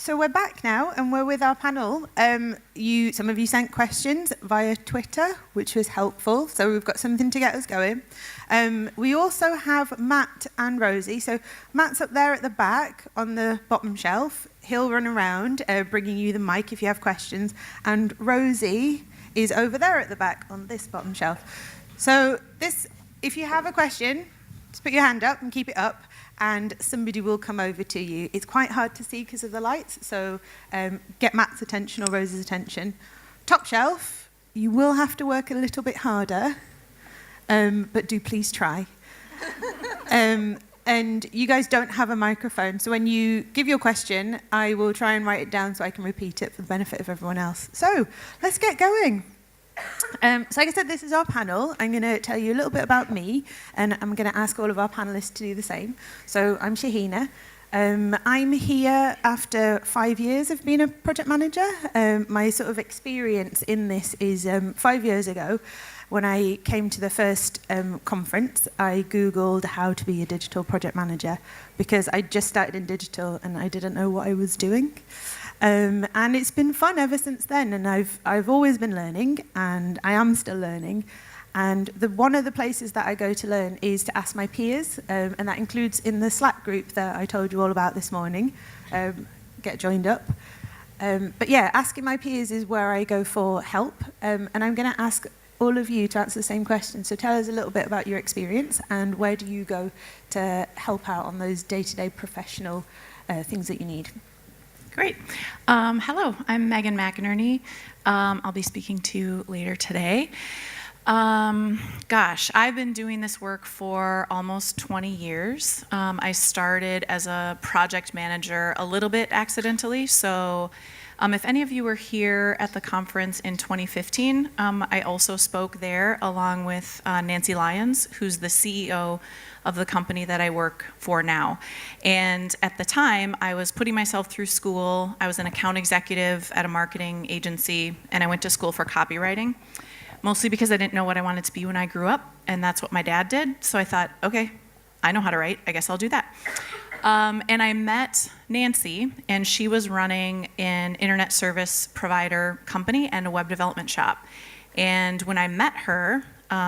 So we're back now, and we're with our panel. Some of you sent questions via Twitter, which was helpful. So we've got something to get us going. We also have Matt and Rosie. So Matt's up there at the back on the bottom shelf. He'll run around, bringing you the mic if you have questions. And Rosie is over there at the back on this bottom shelf. So if you have a question, just put your hand up and keep it up, and somebody will come over to you. It's quite hard to see because of the lights, so get Matt's attention or Rosie's attention. Top shelf, you will have to work a little bit harder, but do please try. And you guys don't have a microphone, so when you give your question, I will try and write it down so I can repeat it for the benefit of everyone else. So let's get going. So like I said, this is our panel. I'm going to tell you a little bit about me, and I'm going to ask all of our panelists to do the same. So I'm Shahina. I'm here after 5 years of being a project manager. My sort of experience in this is 5 years ago, when I came to the first conference, I Googled how to be a digital project manager because I just started in digital and I didn't know what I was doing. And it's been fun ever since then, and I've always been learning, and I am still learning. And one of the places that I go to learn is to ask my peers, and that includes in the Slack group that I told you all about this morning. Get joined up. But yeah, asking my peers is where I go for help, and I'm going to ask all of you to answer the same question. So tell us a little bit about your experience, and where do you go to help out on those day-to-day professional things that you need. Great. Hello, I'm Megan McInerney. I'll be speaking to you later today. I've been doing this work for almost 20 years. I started as a project manager a little bit accidentally. So if any of you were here at the conference in 2015, I also spoke there along with Nancy Lyons, who's the CEO of the company that I work for now. And at the time, I was putting myself through school. I was an account executive at a marketing agency, and I went to school for copywriting, mostly because I didn't know what I wanted to be when I grew up, and that's what my dad did. So I thought, okay, I know how to write. I guess I'll do that. And I met Nancy, and she was running an internet service provider company and a web development shop. And when I met her,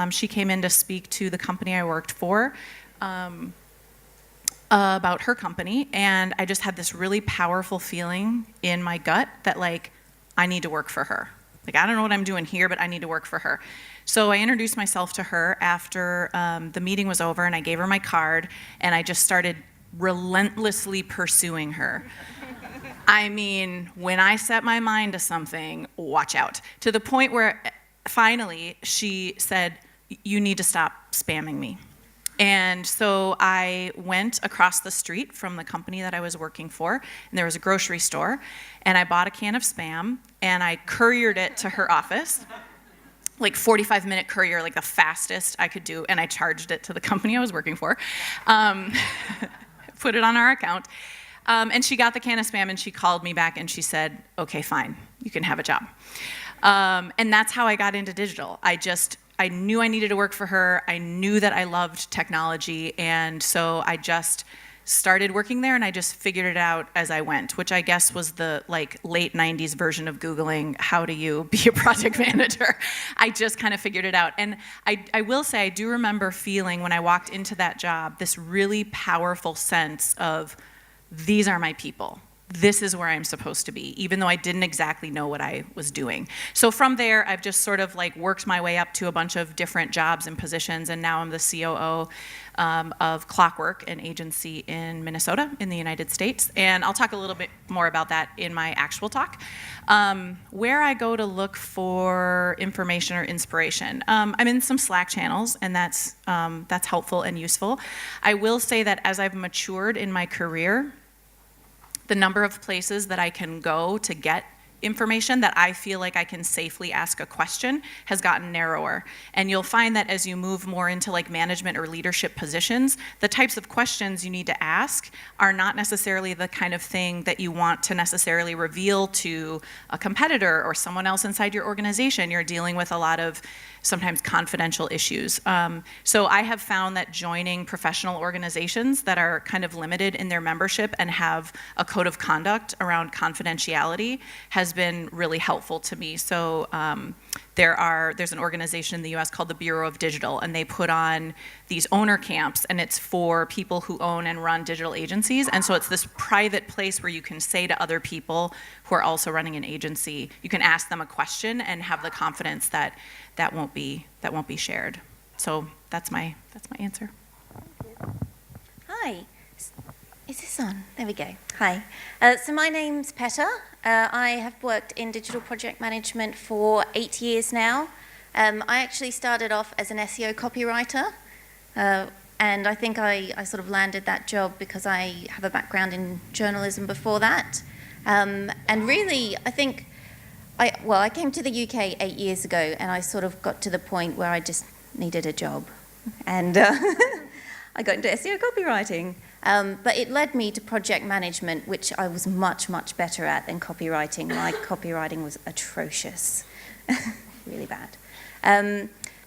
she came in to speak to the company I worked for about her company, and I just had this really powerful feeling in my gut that, like, I need to work for her. Like, I don't know what I'm doing here, but I need to work for her. So I introduced myself to her after the meeting was over, and I gave her my card, and I just started relentlessly pursuing her. I mean, when I set my mind to something, watch out. To the point where finally she said, "You need to stop spamming me." And so I went across the street from the company that I was working for, and there was a grocery store, and I bought a can of Spam, and I couriered it to her office, like 45-minute courier, like the fastest I could do, and I charged it to the company I was working for, put it on our account, and she got the can of Spam, and she called me back, and she said, "Okay, fine, you can have a job." And that's how I got into digital. I knew I needed to work for her. I knew that I loved technology, and so I just started working there, and I just figured it out as I went, which I guess was the late 90s version of Googling, how do you be a project manager? I just kind of figured it out. And I will say, I do remember feeling when I walked into that job, this really powerful sense of, these are my people. This is where I'm supposed to be, even though I didn't exactly know what I was doing. So from there, I've just sort of worked my way up to a bunch of different jobs and positions, and now I'm the COO of Clockwork, an agency in Minnesota in the United States. And I'll talk a little bit more about that in my actual talk. Where I go to look for information or inspiration. I'm in some Slack channels, and that's helpful and useful. I will say that as I've matured in my career, the number of places that I can go to get information that I feel like I can safely ask a question has gotten narrower. And you'll find that as you move more into like management or leadership positions, the types of questions you need to ask are not necessarily the kind of thing that you want to necessarily reveal to a competitor or someone else inside your organization. You're dealing with a lot of sometimes confidential issues. So I have found that joining professional organizations that are kind of limited in their membership and have a code of conduct around confidentiality has been really helpful to me. So there's an organization in the US called the Bureau of Digital, and they put on these owner camps, and it's for people who own and run digital agencies. And so it's this private place where you can say to other people who are also running an agency, you can ask them a question and have the confidence that that won't be shared. So that's my answer. Hi. Is this on? There we go. Hi. So my name's Peta. I have worked in digital project management for 8 years now. I actually started off as an SEO copywriter, and I think I sort of landed that job because I have a background in journalism before that. And really, I think, I came to the UK 8 years ago, and I sort of got to the point where I just needed a job. And I got into SEO copywriting. But it led me to project management, which I was much, much better at than copywriting. My copywriting was atrocious, really bad.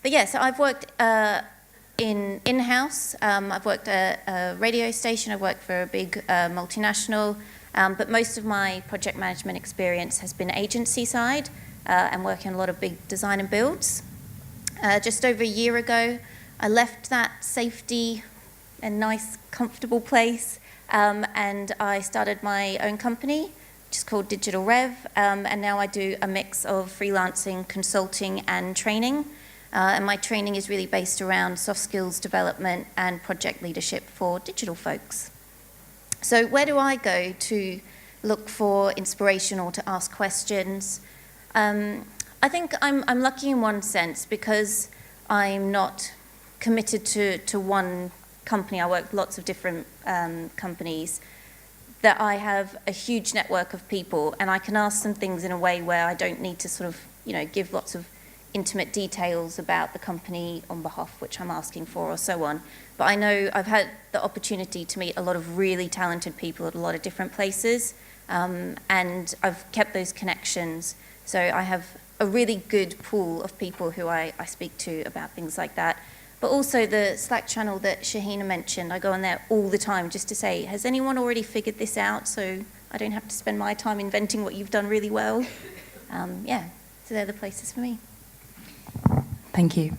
But yeah, so I've worked in-house. I've worked at a radio station. I've worked for a big multinational. But most of my project management experience has been agency side and working on a lot of big design and builds. Just over a year ago, I left that safety a nice, comfortable place, and I started my own company, which is called Digital Rev, and now I do a mix of freelancing, consulting, and training, and my training is really based around soft skills development and project leadership for digital folks. So where do I go to look for inspiration or to ask questions? I think I'm lucky in one sense because I'm not committed to one company. I work with lots of different companies, that I have a huge network of people, and I can ask them things in a way where I don't need to sort of, give lots of intimate details about the company on behalf of which I'm asking for or so on. But I know I've had the opportunity to meet a lot of really talented people at a lot of different places, and I've kept those connections. So I have a really good pool of people who I speak to about things like that. But also the Slack channel that Shahina mentioned, I go on there all the time just to say, has anyone already figured this out so I don't have to spend my time inventing what you've done really well? Yeah, so they're the places for me. Thank you.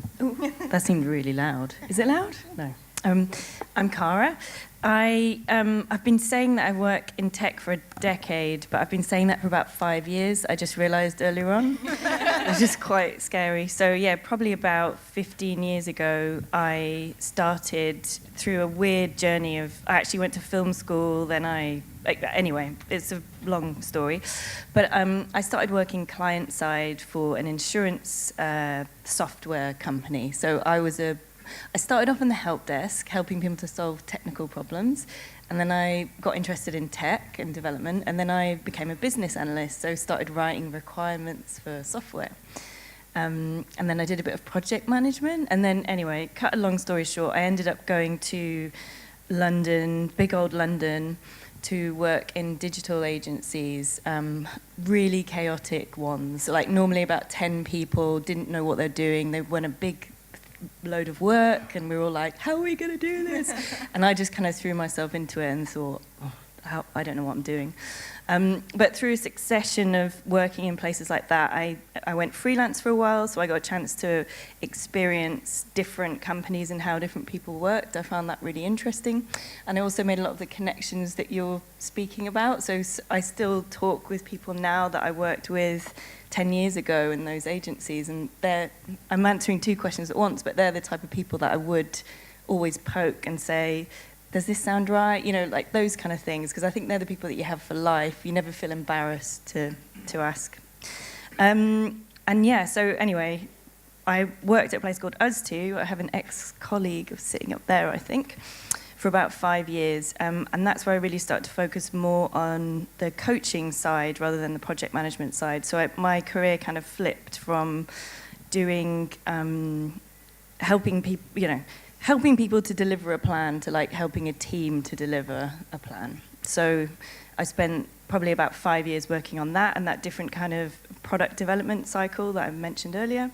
That seemed really loud. Is it loud? No. I'm Cara. I've been saying that I work in tech for a decade, but I've been saying that for about 5 years. I just realized earlier on. It was just quite scary. So yeah, probably about 15 years ago, I started through a weird journey of, I actually went to film school, then anyway, it's a long story. But I started working client side for an insurance software company. So I started off on the help desk, helping people to solve technical problems, and then I got interested in tech and development, and then I became a business analyst, so started writing requirements for software. And then I did a bit of project management, and then anyway, cut a long story short, I ended up going to London, big old London, to work in digital agencies, really chaotic ones, like normally about 10 people, didn't know what they're doing, they won a big load of work, and we were all like, how are we going to do this? And I just kind of threw myself into it and thought, I don't know what I'm doing. But through a succession of working in places like that, I went freelance for a while, so I got a chance to experience different companies and how different people worked. I found that really interesting. And I also made a lot of the connections that you're speaking about. So I still talk with people now that I worked with 10 years ago in those agencies, and I'm answering two questions at once, but they're the type of people that I would always poke and say, does this sound right? Like those kind of things, because I think they're the people that you have for life. You never feel embarrassed to ask. And yeah, so anyway, I worked at a place called Us2. I have an ex-colleague sitting up there, I think, for about 5 years. And that's where I really started to focus more on the coaching side rather than the project management side. So my career kind of flipped from doing, helping people to deliver a plan to like helping a team to deliver a plan. So I spent probably about 5 years working on that and that different kind of product development cycle that I mentioned earlier.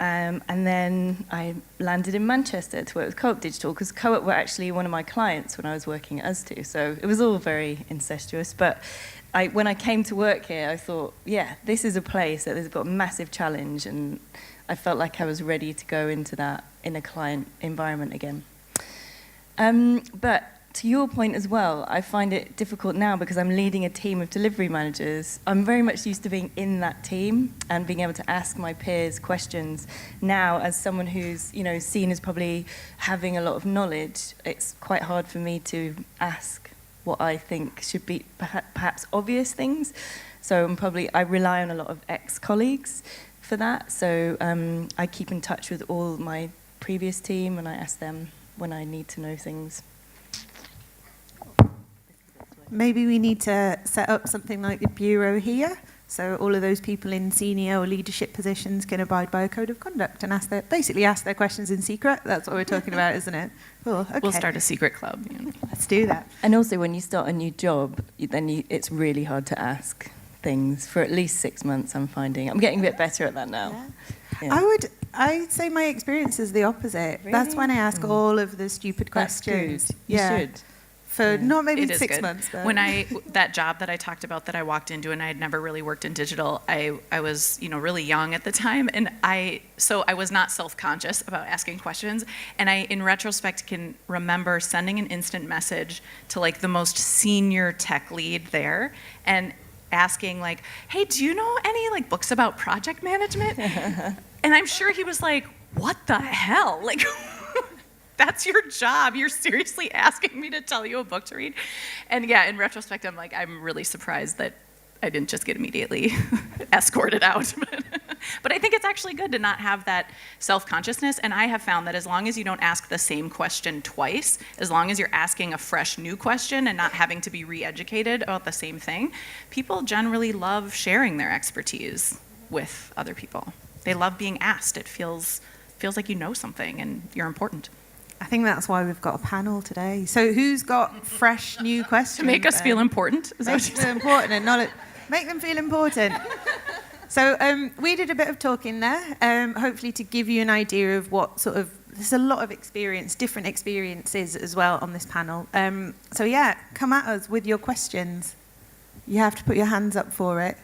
And then I landed in Manchester to work with Co-op Digital, because Co-op were actually one of my clients when I was working at Us2. So it was all very incestuous. But when I came to work here, I thought, yeah, this is a place that has got a massive challenge, and I felt like I was ready to go into that in a client environment again. But to your point as well, I find it difficult now because I'm leading a team of delivery managers. I'm very much used to being in that team and being able to ask my peers questions. Now, as someone who's seen as probably having a lot of knowledge, it's quite hard for me to ask what I think should be perhaps obvious things. So I rely on a lot of ex-colleagues for that. So I keep in touch with all my previous team and I ask them when I need to know things. Maybe we need to set up something like the bureau here, so all of those people in senior or leadership positions can abide by a code of conduct and basically ask their questions in secret. That's what we're talking about, isn't it? Cool. Okay. We'll start a secret club. Let's do that. And also, when you start a new job, it's really hard to ask things for at least 6 months. I'm getting a bit better at that now. Yeah. I'd say my experience is the opposite. Really? That's when I ask all of the stupid questions. That's good. You should. For not maybe It is 6 good. months. But. When that job that I talked about that I walked into, and I had never really worked in digital, I was really young at the time, and so I was not self-conscious about asking questions, and I in retrospect can remember sending an instant message to like the most senior tech lead there and asking like, hey, do you know any like books about project management? And I'm sure he was like, what the hell? Like, that's your job. You're seriously asking me to tell you a book to read? And yeah, in retrospect, I'm really surprised that I didn't just get immediately escorted out. But I think it's actually good to not have that self-consciousness. And I have found that as long as you don't ask the same question twice, as long as you're asking a fresh new question and not having to be re-educated about the same thing, people generally love sharing their expertise with other people. They love being asked. It feels like you know something and you're important. I think that's why we've got a panel today. So who's got fresh new questions? To make us feel important. Is that what Make you're them feel important and not make them feel important. So we did a bit of talking there, hopefully to give you an idea of what sort of, there's a lot of experience, different experiences as well on this panel. So yeah, come at us with your questions. You have to put your hands up for it.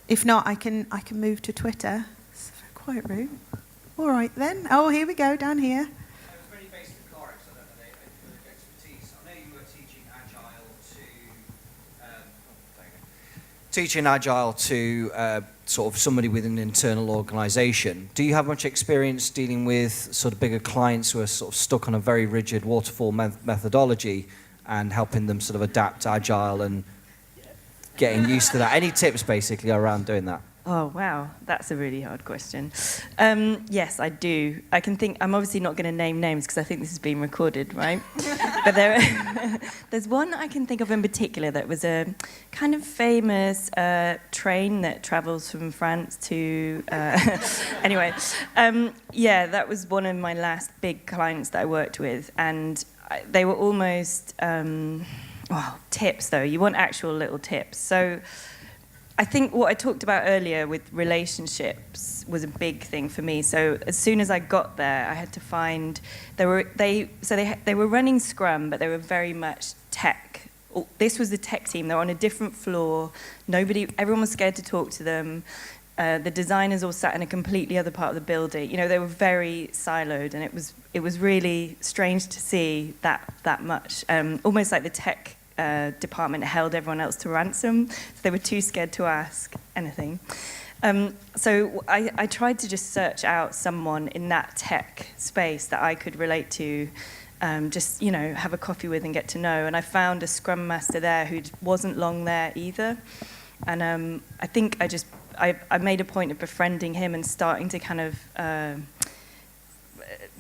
If not, I can move to Twitter. It's a quiet room. All right then. Oh, here we go, down here. Teaching Agile to sort of somebody within an internal organisation. Do you have much experience dealing with sort of bigger clients who are sort of stuck on a very rigid waterfall methodology and helping them sort of adapt Agile and getting used to that? Any tips basically around doing that? Oh, wow. That's a really hard question. Yes, I do. I'm obviously not going to name names because I think this is being recorded, right? But there's one I can think of in particular that was a kind of famous train that travels from France to... anyway, that was one of my last big clients that I worked with. And they were almost... tips, though. You want actual little tips. So... I think what I talked about earlier with relationships was a big thing for me. So as soon as I got there, I had to find they were running Scrum, but they were very much tech. This was the tech team. They were on a different floor. Everyone was scared to talk to them. The designers all sat in a completely other part of the building. They were very siloed, and it was really strange to see that much. Almost like the tech department held everyone else to ransom. So they were too scared to ask anything. So I tried to just search out someone in that tech space that I could relate to, have a coffee with and get to know. And I found a Scrum Master there who wasn't long there either. And I think I made a point of befriending him and starting to kind of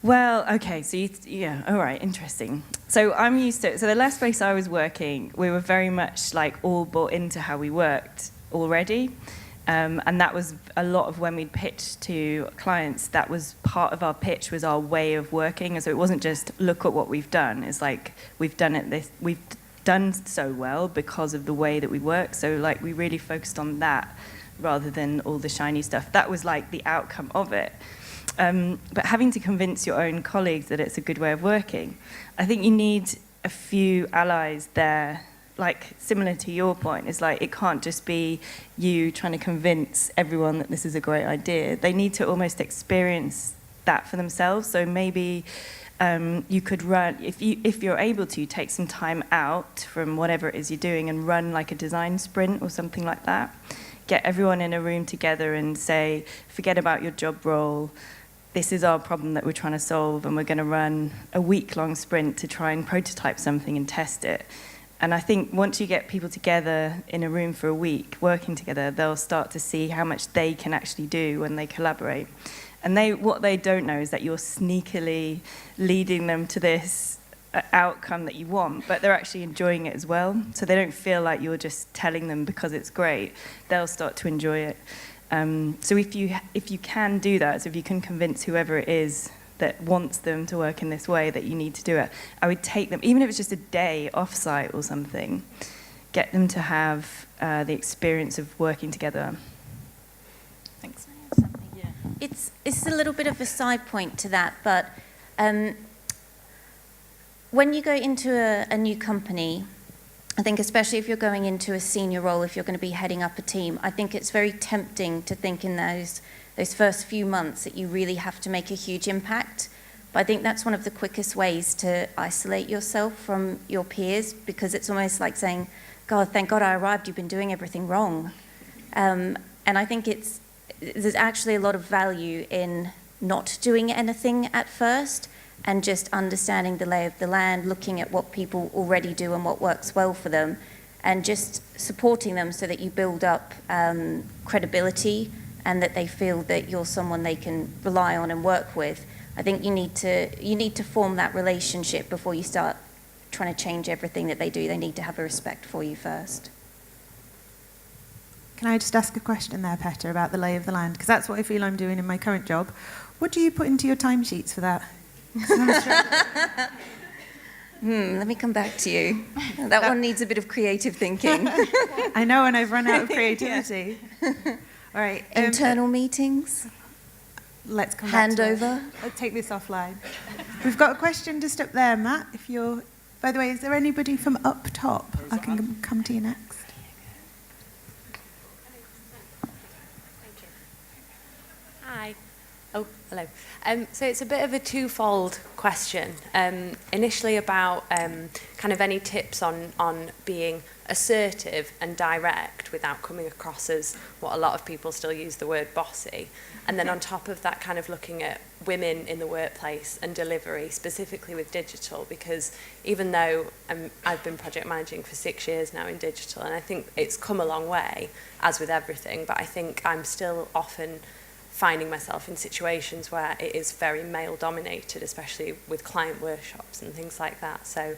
Well, okay, so yeah, all right, interesting. So I'm used to, so the last place I was working, we were very much like all bought into how we worked already. And that was a lot of when we'd pitched to clients, that was part of our pitch, was our way of working. And so it wasn't just, look at what we've done. It's like, we've done so well because of the way that we work. So like, we really focused on that rather than all the shiny stuff. That was like the outcome of it. But having to convince your own colleagues that it's a good way of working, I think you need a few allies there, like similar to your point. It's like it can't just be you trying to convince everyone that this is a great idea. They need to almost experience that for themselves. So maybe you could run, if you're able to, take some time out from whatever it is you're doing and run like a design sprint or something like that. Get everyone in a room together and say, forget about your job role. This is our problem that we're trying to solve, and we're going to run a week-long sprint to try and prototype something and test it. And I think once you get people together in a room for a week, working together, they'll start to see how much they can actually do when they collaborate. And what they don't know is that you're sneakily leading them to this outcome that you want, but they're actually enjoying it as well. So they don't feel like you're just telling them because it's great. They'll start to enjoy it. So if you can do that, so if you can convince whoever it is that wants them to work in this way that you need to do it, I would take them, even if it's just a day off-site or something, get them to have the experience of working together. Thanks. Yeah. It's a little bit of a side point to that, but when you go into a new company, I think especially if you're going into a senior role, if you're going to be heading up a team, I think it's very tempting to think in those first few months that you really have to make a huge impact. But I think that's one of the quickest ways to isolate yourself from your peers, because it's almost like saying, God, thank God I arrived, you've been doing everything wrong. And I think there's actually a lot of value in not doing anything at first, and just understanding the lay of the land, looking at what people already do and what works well for them, and just supporting them so that you build up credibility and that they feel that you're someone they can rely on and work with. I think you need to form that relationship before you start trying to change everything that they do. They need to have a respect for you first. Can I just ask a question there, Petter, about the lay of the land? Because that's what I feel I'm doing in my current job. What do you put into your timesheets for that? Let me come back to you. That one needs a bit of creative thinking. I know, and I've run out of creativity. All right. Internal meetings. Let's come back to it. Handover. Let's take this offline. We've got a question just up there, Matt. By the way, is there anybody from up top? I can come to you next. Hi. Oh, hello. So it's a bit of a twofold question. Initially about kind of any tips on being assertive and direct without coming across as what a lot of people still use the word bossy. And then on top of that, kind of looking at women in the workplace and delivery, specifically with digital, because even though I've been project managing for 6 years now in digital, and I think it's come a long way, as with everything, but I think I'm still often finding myself in situations where it is very male-dominated, especially with client workshops and things like that. So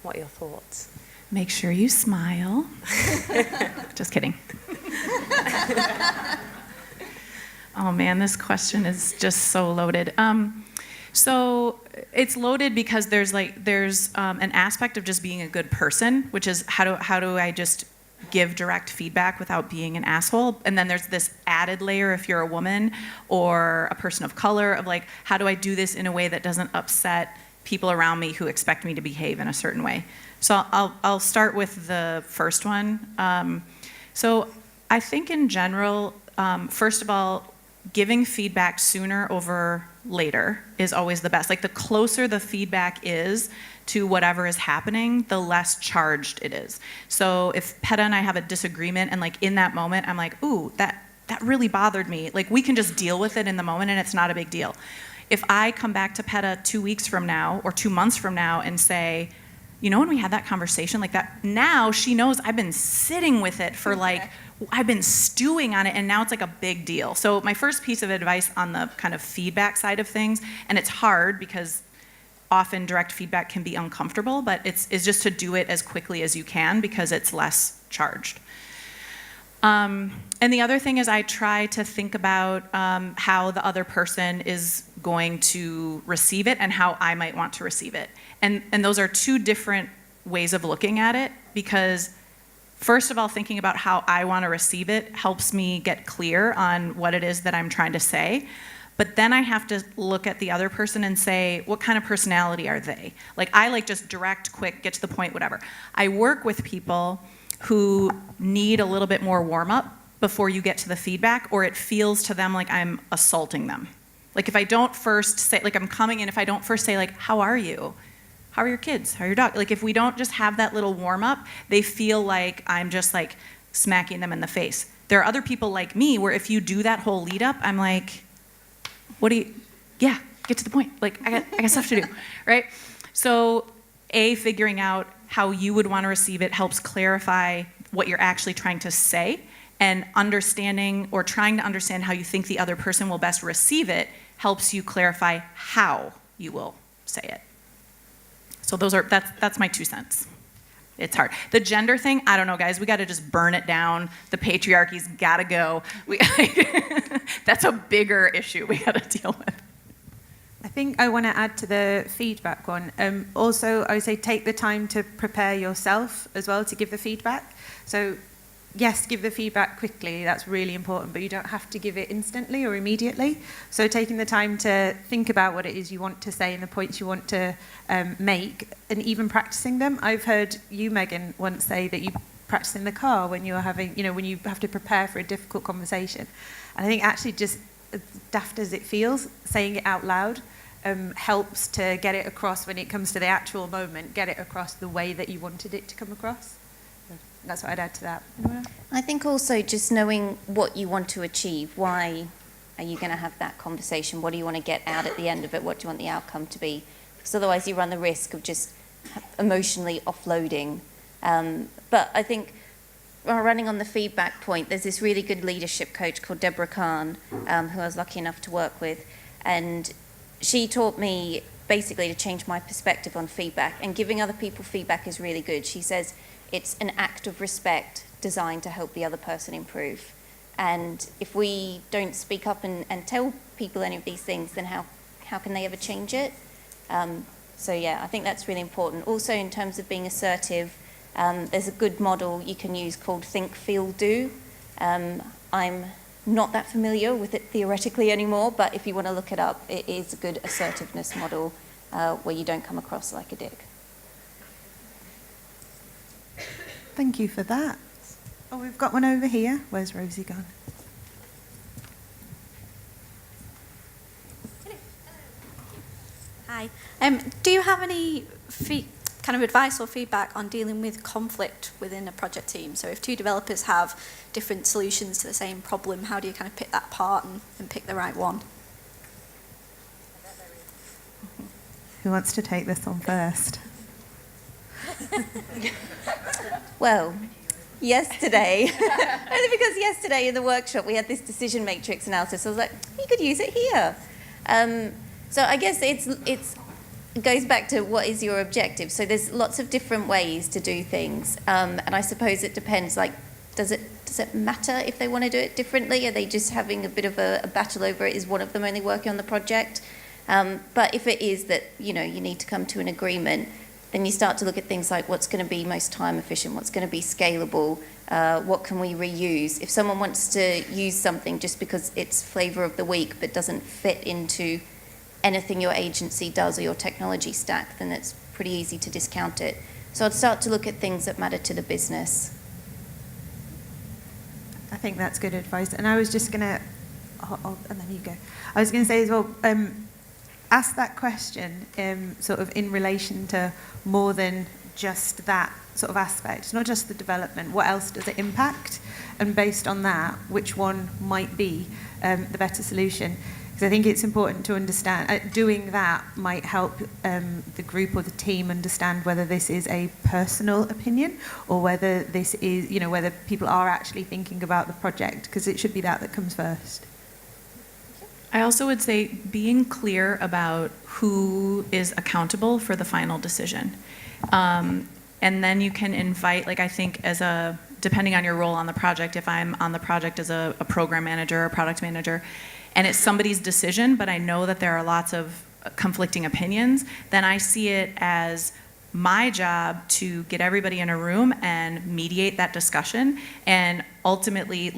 what are your thoughts? Make sure you smile. Just kidding. Oh man, this question is just so loaded. So it's loaded because there's an aspect of just being a good person, which is how do I just give direct feedback without being an asshole? And then there's this added layer if you're a woman or a person of color of like, how do I do this in a way that doesn't upset people around me who expect me to behave in a certain way? So I'll start with the first one. So I think in general, first of all, giving feedback sooner over later is always the best. Like the closer the feedback is to whatever is happening, the less charged it is. So if Peta and I have a disagreement and like in that moment, I'm like, ooh, that really bothered me. Like we can just deal with it in the moment and it's not a big deal. If I come back to Peta 2 weeks from now or 2 months from now and say, you know, when we had that conversation like that, now she knows I've been sitting with it for like, I've been stewing on it, and now it's like a big deal. So my first piece of advice on the kind of feedback side of things, and it's hard because often direct feedback can be uncomfortable, but is just to do it as quickly as you can because it's less charged. And the other thing is I try to think about how the other person is going to receive it and how I might want to receive it. And those are two different ways of looking at it, because first of all, thinking about how I want to receive it helps me get clear on what it is that I'm trying to say. But then I have to look at the other person and say, what kind of personality are they? Like, I like just direct, quick, get to the point, whatever. I work with people who need a little bit more warm up before you get to the feedback, or it feels to them like I'm assaulting them. Like, if I don't first say, like, I'm coming in, if I don't first say, like, how are you? How are your kids? How are your dog? Like, if we don't just have that little warm up, they feel like I'm just like smacking them in the face. There are other people like me where if you do that whole lead up, I'm like, what do you, yeah, get to the point. Like, I got stuff to do, right? So, figuring out how you would want to receive it helps clarify what you're actually trying to say, and understanding or trying to understand how you think the other person will best receive it helps you clarify how you will say it. So that's my 2 cents. It's hard. The gender thing, I don't know, guys. We got to just burn it down. The patriarchy's got to go. That's a bigger issue we got to deal with. I think I want to add to the feedback one. Also, I would say take the time to prepare yourself as well to give the feedback. So, yes, give the feedback quickly. That's really important, but you don't have to give it instantly or immediately. So taking the time to think about what it is you want to say and the points you want to make, and even practicing them. I've heard you, Megan, once say that you practice in the car when you're having, when you have to prepare for a difficult conversation. And I think actually just as daft as it feels, saying it out loud helps to get it across when it comes to the actual moment, get it across the way that you wanted it to come across. That's what I'd add to that. I think also just knowing what you want to achieve. Why are you going to have that conversation? What do you want to get out at the end of it? What do you want the outcome to be? Because otherwise you run the risk of just emotionally offloading. But I think running on the feedback point, there's this really good leadership coach called Deborah Kahn, who I was lucky enough to work with. And she taught me basically to change my perspective on feedback. And giving other people feedback is really good. She says, it's an act of respect designed to help the other person improve. And if we don't speak up and tell people any of these things, then how can they ever change it? So yeah, I think that's really important. Also, in terms of being assertive, there's a good model you can use called Think, Feel, Do. I'm not that familiar with it theoretically anymore, but if you want to look it up, it is a good assertiveness model where you don't come across like a dick. Thank you for that. Oh, we've got one over here. Where's Rosie gone? Hi. Do you have any kind of advice or feedback on dealing with conflict within a project team? So if two developers have different solutions to the same problem, how do you kind of pick that apart and pick the right one? Who wants to take this on first? Well, yesterday, only because yesterday in the workshop we had this decision matrix analysis. I was like, you could use it here. So I guess it goes back to what is your objective. So there's lots of different ways to do things, and I suppose it depends. Like, does it matter if they want to do it differently? Are they just having a bit of a battle over it? Is one of them only working on the project? But if it is that you need to come to an agreement, then you start to look at things like what's going to be most time efficient, what's going to be scalable, what can we reuse. If someone wants to use something just because it's flavor of the week but doesn't fit into anything your agency does or your technology stack, then it's pretty easy to discount it. So I'd start to look at things that matter to the business. I think that's good advice. And I was just going to, and then you go. I was going to say as well, ask that question sort of in relation to more than just that sort of aspect. It's not just the development. What else does it impact? And based on that, which one might be the better solution? Because I think it's important to understand, doing that might help the group or the team understand whether this is a personal opinion or whether this is, whether people are actually thinking about the project, because it should be that comes first. I also would say being clear about who is accountable for the final decision. And then you can invite, I think depending on your role on the project, if I'm on the project as a program manager or product manager, and it's somebody's decision, but I know that there are lots of conflicting opinions, then I see it as my job to get everybody in a room and mediate that discussion and ultimately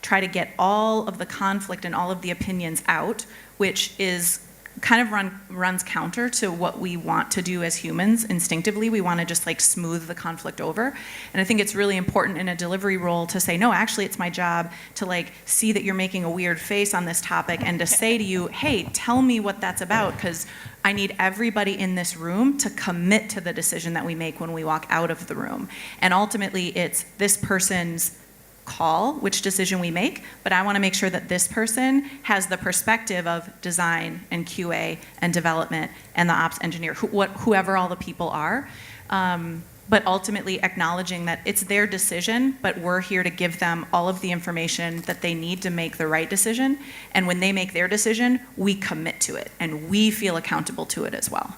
try to get all of the conflict and all of the opinions out, which is kind of runs counter to what we want to do as humans instinctively. We want to just smooth the conflict over. And I think it's really important in a delivery role to say, no, actually it's my job to see that you're making a weird face on this topic and to say to you, hey, tell me what that's about, because I need everybody in this room to commit to the decision that we make when we walk out of the room. And ultimately it's this person's call which decision we make, but I want to make sure that this person has the perspective of design and QA and development and the ops engineer, whoever all the people are, but ultimately acknowledging that it's their decision, but we're here to give them all of the information that they need to make the right decision, and when they make their decision, we commit to it and we feel accountable to it as well.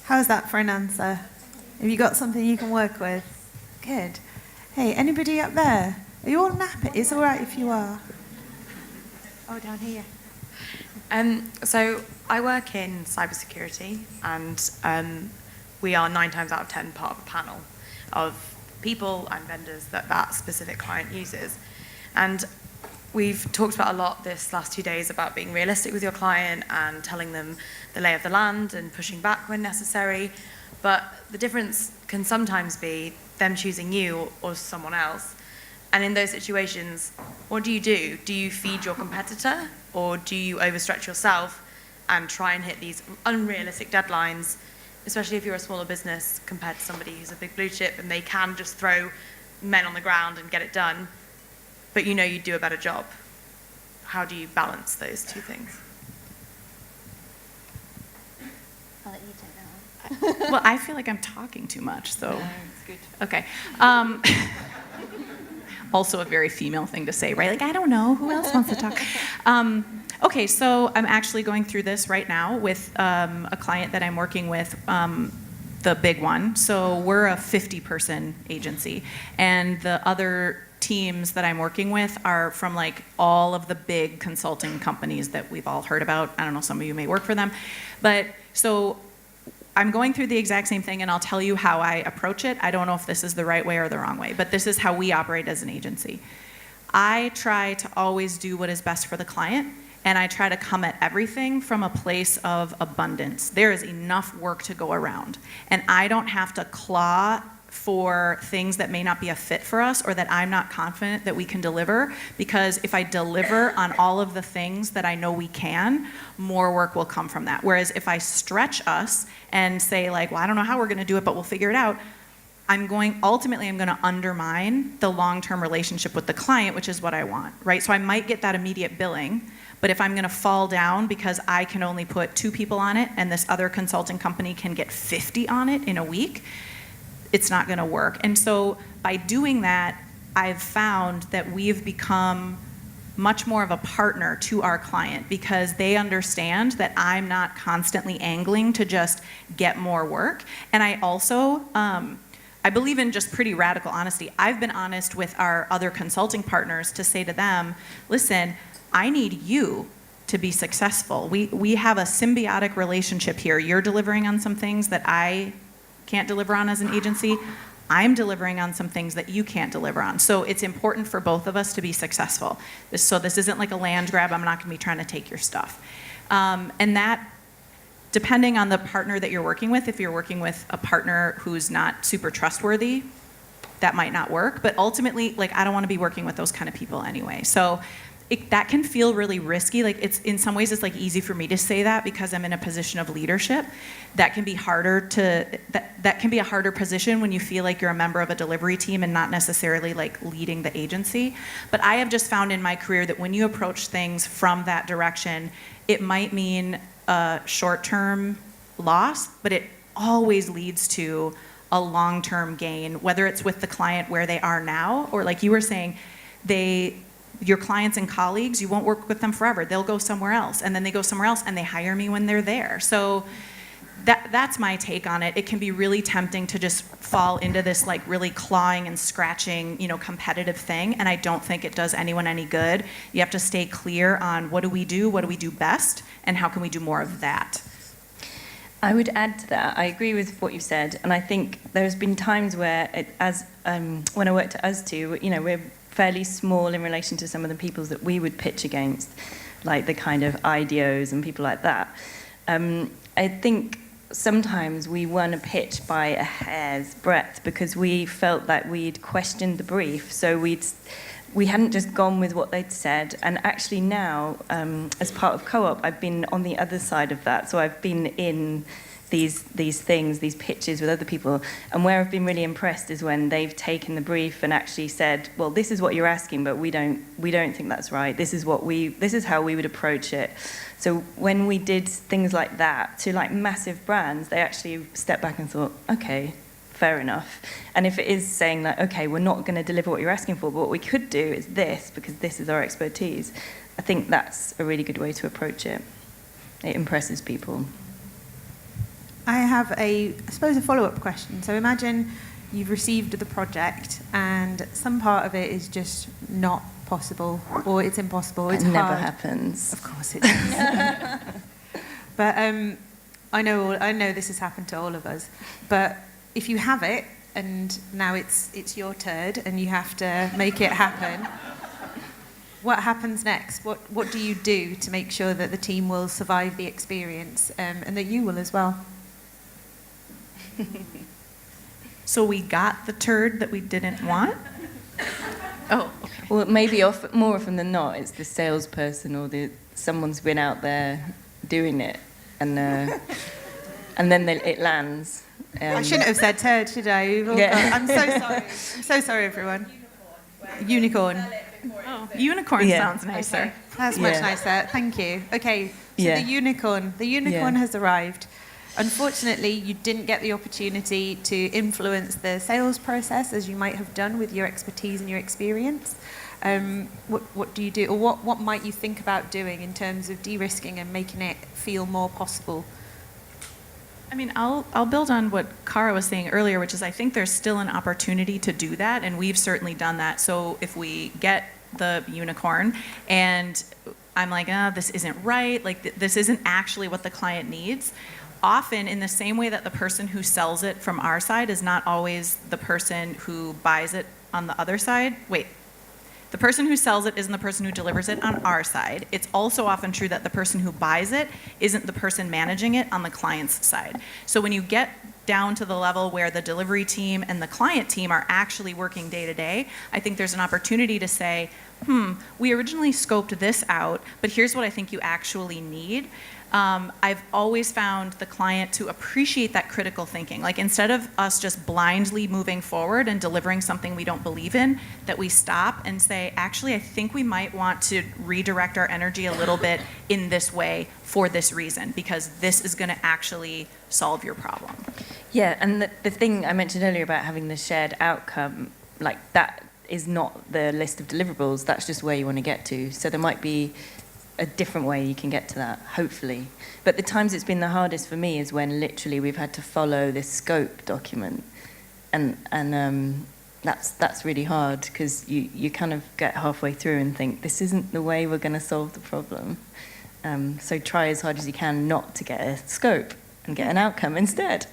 How's that for an answer? Have you got something you can work with? Good. Hey, anybody up there? Are you all nappy? It's all right if you are. Oh, down here. So I work in cybersecurity, and we are 9 times out of 10 part of a panel of people and vendors that specific client uses. And we've talked about a lot this last 2 days about being realistic with your client and telling them the lay of the land and pushing back when necessary. But the difference can sometimes be them choosing you or someone else. And in those situations, what do? Do you feed your competitor, or do you overstretch yourself and try and hit these unrealistic deadlines, especially if you're a smaller business compared to somebody who's a big blue chip and they can just throw men on the ground and get it done, but you do a better job? How do you balance those two things? I'll let you take that one. Well, I feel like I'm talking too much, so. No, it's good. Okay. Also a very female thing to say, right? I don't know, who else wants to talk? Okay, so I'm actually going through this right now with a client that I'm working with, the big one. So we're a 50-person agency, and the other teams that I'm working with are from all of the big consulting companies that we've all heard about. I don't know, some of you may work for them. But so I'm going through the exact same thing, and I'll tell you how I approach it. I don't know if this is the right way or the wrong way, but this is how we operate as an agency. I try to always do what is best for the client, and I try to come at everything from a place of abundance. There is enough work to go around, and I don't have to claw for things that may not be a fit for us or that I'm not confident that we can deliver, because if I deliver on all of the things that I know we can, more work will come from that. Whereas if I stretch us and say well, I don't know how we're going to do it, but we'll figure it out, ultimately I'm going to undermine the long-term relationship with the client, which is what I want, right? So I might get that immediate billing, but if I'm going to fall down because I can only put 2 people on it and this other consulting company can get 50 on it in a week, it's not going to work. And so by doing that, I've found that we've become much more of a partner to our client, because they understand that I'm not constantly angling to just get more work. And I also, I believe in just pretty radical honesty. I've been honest with our other consulting partners to say to them, listen, I need you to be successful. We have a symbiotic relationship here. You're delivering on some things that I can't deliver on as an agency. I'm delivering on some things that you can't deliver on. So it's important for both of us to be successful. So this isn't like a land grab. I'm not going to be trying to take your stuff. And that, depending on the partner that you're working with, if you're working with a partner who's not super trustworthy, that might not work. But ultimately, I don't want to be working with those kind of people anyway. So that can feel really risky. Like it's in some ways it's like easy for me to say that because I'm in a position of leadership. That can be harder that can be a harder position when you feel like you're a member of a delivery team and not necessarily like leading the agency. But I have just found in my career that when you approach things from that direction, it might mean a short-term loss, but it always leads to a long-term gain, whether it's with the client where they are now, or like you were saying, your clients and colleagues, you won't work with them forever. They'll go somewhere else, and then they go somewhere else, and they hire me when they're there. So that's my take on it. It can be really tempting to just fall into this like really clawing and scratching, competitive thing, and I don't think it does anyone any good. You have to stay clear on what do we do best, and how can we do more of that. I would add to that. I agree with what you said, and I think there's been times where, when I worked at us too, we're fairly small in relation to some of the people that we would pitch against, like the kind of IDOs and people like that. I think sometimes we won a pitch by a hair's breadth because we felt that we'd questioned the brief, so we hadn't just gone with what they'd said. And actually now, as part of Co-op, I've been on the other side of that. So I've been in these pitches with other people. And where I've been really impressed is when they've taken the brief and actually said, well, this is what you're asking, but we don't think that's right. This is how we would approach it. So when we did things like that to like massive brands, they actually stepped back and thought, okay, fair enough. And if it is saying that, okay, we're not going to deliver what you're asking for, but what we could do is this, because this is our expertise, I think that's a really good way to approach it. It impresses people. I have I suppose, a follow-up question. So imagine you've received the project and some part of it is just not possible, or it's impossible, it's hard. It never happens. Of course it does. But I know this has happened to all of us, but if you have it and now it's your turn and you have to make it happen, what happens next? What do you do to make sure that the team will survive the experience, and that you will as well? So we got the turd that we didn't want? Oh, okay. Well, maybe more often than not, it's the salesperson or someone's been out there doing it, and then it lands. I shouldn't have said turd, should I? I'm so sorry. I'm so sorry, everyone. Unicorn. Oh, unicorn sounds nicer. Okay. That's much nicer. Thank you. Okay, so the unicorn has arrived. Unfortunately, you didn't get the opportunity to influence the sales process as you might have done with your expertise and your experience. What do you do, or what might you think about doing in terms of de-risking and making it feel more possible? I mean, I'll build on what Cara was saying earlier, which is I think there's still an opportunity to do that, and we've certainly done that. So if we get the unicorn and I'm like, this isn't right, like this isn't actually what the client needs, often in the same way that the person who sells it from our side is not always the person who buys it on the other side. The person who sells it isn't the person who delivers it on our side. It's also often true that the person who buys it isn't the person managing it on the client's side. So when you get down to the level where the delivery team and the client team are actually working day to day, I think there's an opportunity to say, we originally scoped this out, but here's what I think you actually need. I've always found the client to appreciate that critical thinking. Like instead of us just blindly moving forward and delivering something we don't believe in, that we stop and say, actually, I think we might want to redirect our energy a little bit in this way for this reason, because this is going to actually solve your problem. Yeah, and the thing I mentioned earlier about having the shared outcome, like that is not the list of deliverables, that's just where you want to get to. So there might be a different way you can get to that, hopefully. But the times it's been the hardest for me is when literally we've had to follow this scope document, and that's really hard because you kind of get halfway through and think this isn't the way we're going to solve the problem. So try as hard as you can not to get a scope and get an outcome instead.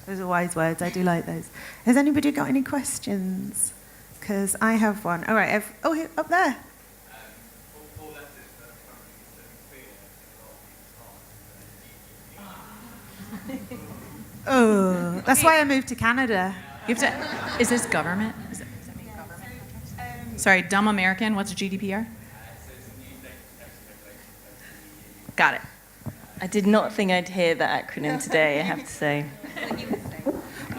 Those are wise words. I do like those. Has anybody got any questions? Because I have one. All right. Up there. Oh, that's why I moved to Canada. You have to, is this government? Does that mean government? Sorry, dumb American, what's GDPR? Got it. I did not think I'd hear that acronym today, I have to say.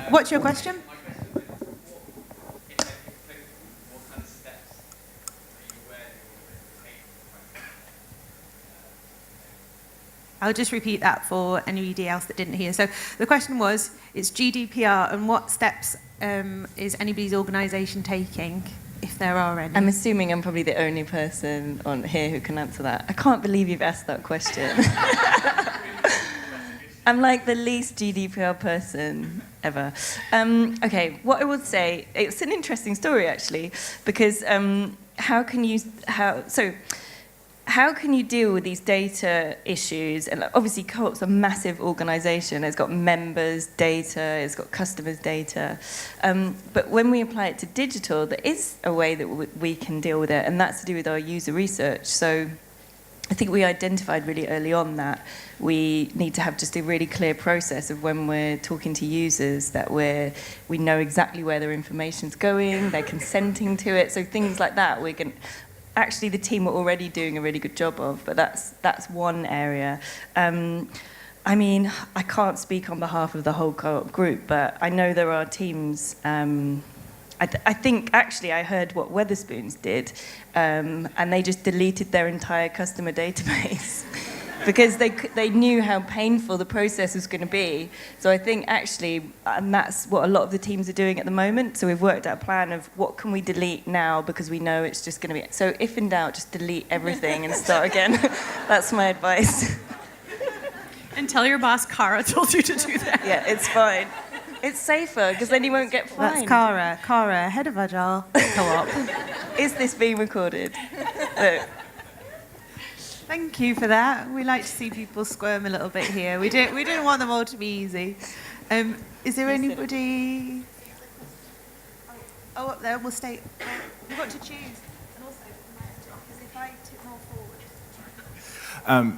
What's your question? I'll just repeat that for anybody else that didn't hear. So the question was, it's GDPR, and what steps is anybody's organisation taking, if there are any? I'm assuming I'm probably the only person on here who can answer that. I can't believe you've asked that question. I'm like the least GDPR person ever. Okay, what I would say, it's an interesting story actually, because how can you deal with these data issues? And obviously Co-op's a massive organisation. It's got members' data, it's got customers' data. But when we apply it to digital, there is a way that we can deal with it, and that's to do with our user research. So I think we identified really early on that we need to have just a really clear process of when we're talking to users that we know exactly where their information's going, they're consenting to it. So things like that, we're going. Actually, the team are already doing a really good job of, but that's one area. I mean, I can't speak on behalf of the whole Co-op group, but I know there are teams. I think actually I heard what Wetherspoons did, and they just deleted their entire customer database because they knew how painful the process was going to be. So I think actually, and that's what a lot of the teams are doing at the moment. So we've worked out a plan of what can we delete now because we know it's just going to be. So if in doubt, just delete everything and start again. That's my advice. And tell your boss Cara told you to do that. Yeah, it's fine. It's safer because then you won't get fined. That's Cara, head of Agile Co-op. Is this being recorded? No. Thank you for that. We like to see people squirm a little bit here. We didn't want them all to be easy. Is there anybody? Oh, up there. We'll stay. We've got to choose. And also, because if I tip more forward.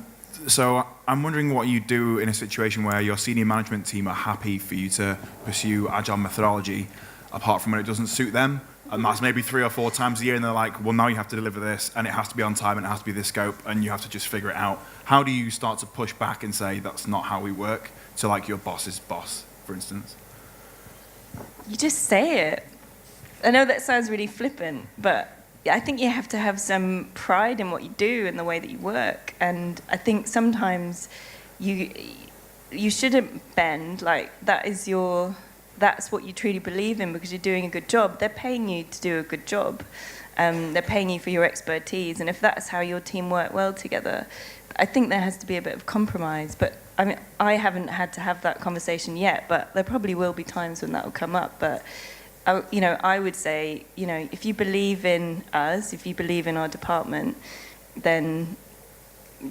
So I'm wondering what you do in a situation where your senior management team are happy for you to pursue Agile methodology, apart from when it doesn't suit them. And that's maybe 3 or 4 times a year, and they're like, well, now you have to deliver this, and it has to be on time, and it has to be this scope, and you have to just figure it out. How do you start to push back and say, that's not how we work, to like your boss's boss, for instance? You just say it. I know that sounds really flippant, but I think you have to have some pride in what you do and the way that you work. And I think sometimes you shouldn't bend, like that's what you truly believe in because you're doing a good job. They're paying you to do a good job. They're paying you for your expertise. And if that's how your team work well together, I think there has to be a bit of compromise. But I mean, I haven't had to have that conversation yet, but there probably will be times when that will come up. But I would say, if you believe in us, if you believe in our department, then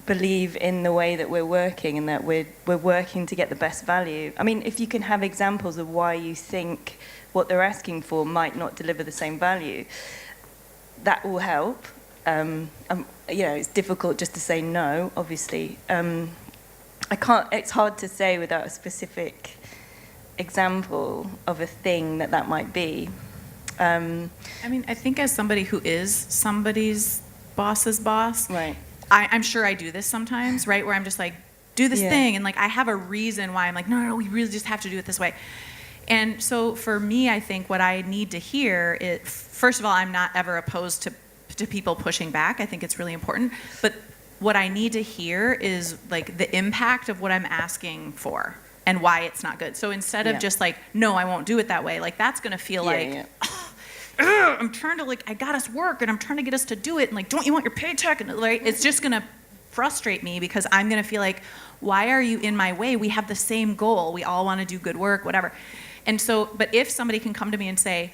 believe in the way that we're working and that we're working to get the best value. I mean, if you can have examples of why you think what they're asking for might not deliver the same value, that will help. It's difficult just to say no, obviously. It's hard to say without a specific example of a thing that might be. I mean, I think as somebody who is somebody's boss's boss, right. I'm sure I do this sometimes, right? Where I'm just like, do this thing, and like I have a reason why I'm like, no, we really just have to do it this way. And so for me, I think what I need to hear is, first of all, I'm not ever opposed to people pushing back. I think it's really important. But what I need to hear is like the impact of what I'm asking for and why it's not good. So instead of just like, no, I won't do it that way, like that's gonna feel I'm trying to I got us work and I'm trying to get us to do it, and like, don't you want your paycheck? And like, it's just gonna frustrate me because I'm gonna feel like, why are you in my way? We have the same goal. We all wanna do good work, whatever. And so, but if somebody can come to me and say,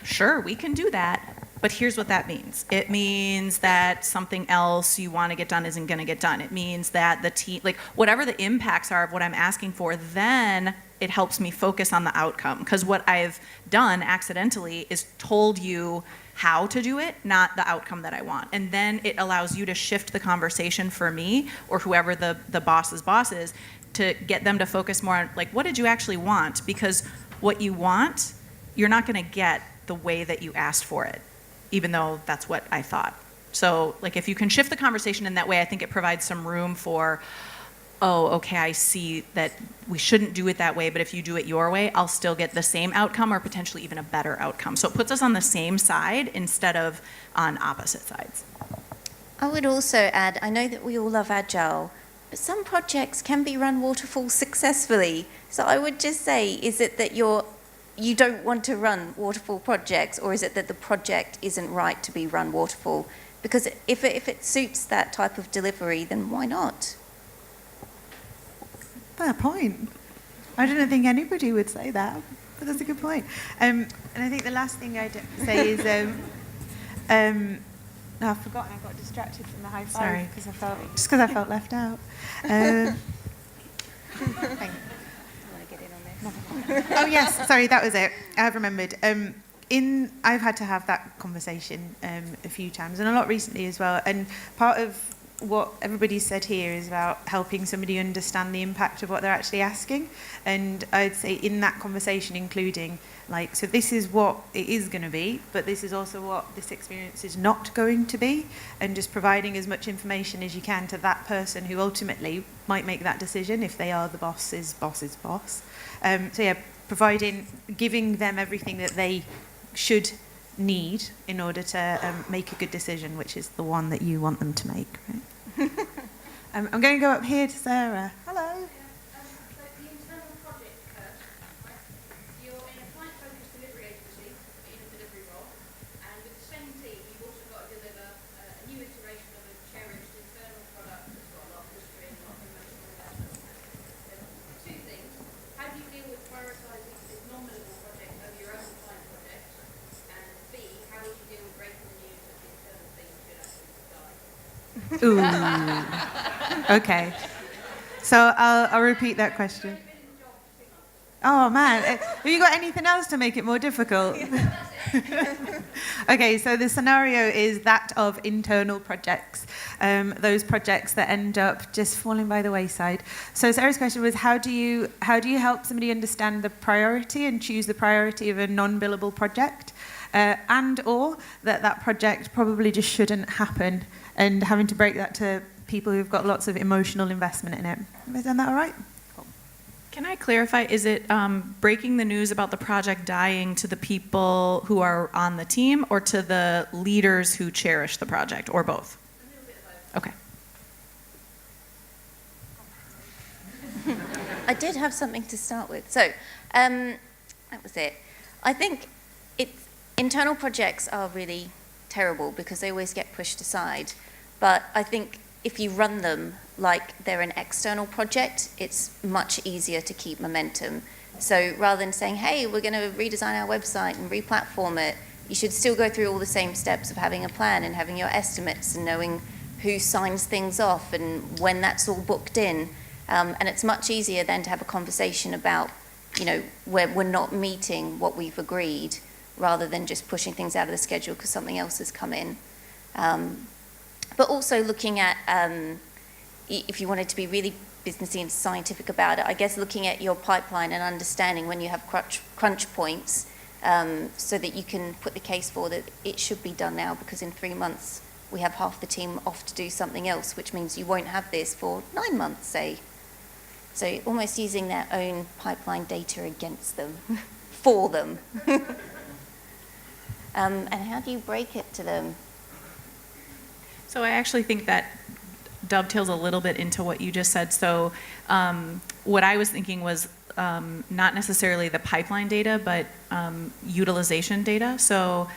sure, we can do that, but here's what that means. It means that something else you want to get done isn't going to get done. It means that the team, like whatever the impacts are of what I'm asking for, then it helps me focus on the outcome. Because what I've done accidentally is told you how to do it, not the outcome that I want. And then it allows you to shift the conversation for me or whoever the boss's boss is to get them to focus more on like, what did you actually want? Because what you want, you're not going to get the way that you asked for it, even though that's what I thought. So like if you can shift the conversation in that way, I think it provides some room for, oh, okay, I see that we shouldn't do it that way, but if you do it your way, I'll still get the same outcome or potentially even a better outcome. So it puts us on the same side instead of on opposite sides. I would also add, I know that we all love Agile, but some projects can be run waterfall successfully. So I would just say, is it that you don't want to run waterfall projects, or is it that the project isn't right to be run waterfall? Because if it suits that type of delivery, then why not? Fair point. I didn't think anybody would say that, but that's a good point. And I think the last thing I'd say is, no, I've forgotten. I got distracted from the high five because I felt left out. Thank you. Oh yes, sorry, that was it. I've remembered. I've had to have that conversation a few times, and a lot recently as well. And part of what everybody said here is about helping somebody understand the impact of what they're actually asking. And I'd say in that conversation, including like, so this is what it is going to be, but this is also what this experience is not going to be, and just providing as much information as you can to that person who ultimately might make that decision if they are the boss's boss's boss. So yeah, giving them everything that they should need in order to make a good decision, which is the one that you want them to make, right? I'm going to go up here to Sarah. Hello. So the internal project curve, right? You're in a client-focused delivery agency, in a delivery role, and with the same team, you've also got to deliver a new iteration of a cherished internal product that's got a lot of history and a lot of emotional investment. Two things. How do you deal with prioritising this non-deliverable project over your own client project? And B, how would you deal with breaking the news that the internal team should actually die? Ooh. Okay. So I'll repeat that question. Oh man, have you got anything else to make it more difficult? Okay, so the scenario is that of internal projects, those projects that end up just falling by the wayside. So Sarah's question was, how do you help somebody understand the priority and choose the priority of a non-billable project, and or that project probably just shouldn't happen, and having to break that to people who've got lots of emotional investment in it. Have I done that all right? Can I clarify, is it breaking the news about the project dying to the people who are on the team or to the leaders who cherish the project, or both? A little bit of both. Okay. I did have something to start with. So that was it. I think internal projects are really terrible because they always get pushed aside. But I think if you run them like they're an external project, it's much easier to keep momentum. So rather than saying, hey, we're going to redesign our website and re-platform it, you should still go through all the same steps of having a plan and having your estimates and knowing who signs things off and when that's all booked in. And it's much easier then to have a conversation about, where we're not meeting what we've agreed, rather than just pushing things out of the schedule because something else has come in. But also looking at, if you wanted to be really businessy and scientific about it, I guess looking at your pipeline and understanding when you have crunch points, so that you can put the case for that it should be done now, because in 3 months we have half the team off to do something else, which means you won't have this for 9 months, say. So almost using their own pipeline data against them, for them. And how do you break it to them? So I actually think that dovetails a little bit into what you just said. So what I was thinking was not necessarily the pipeline data, but utilization data. So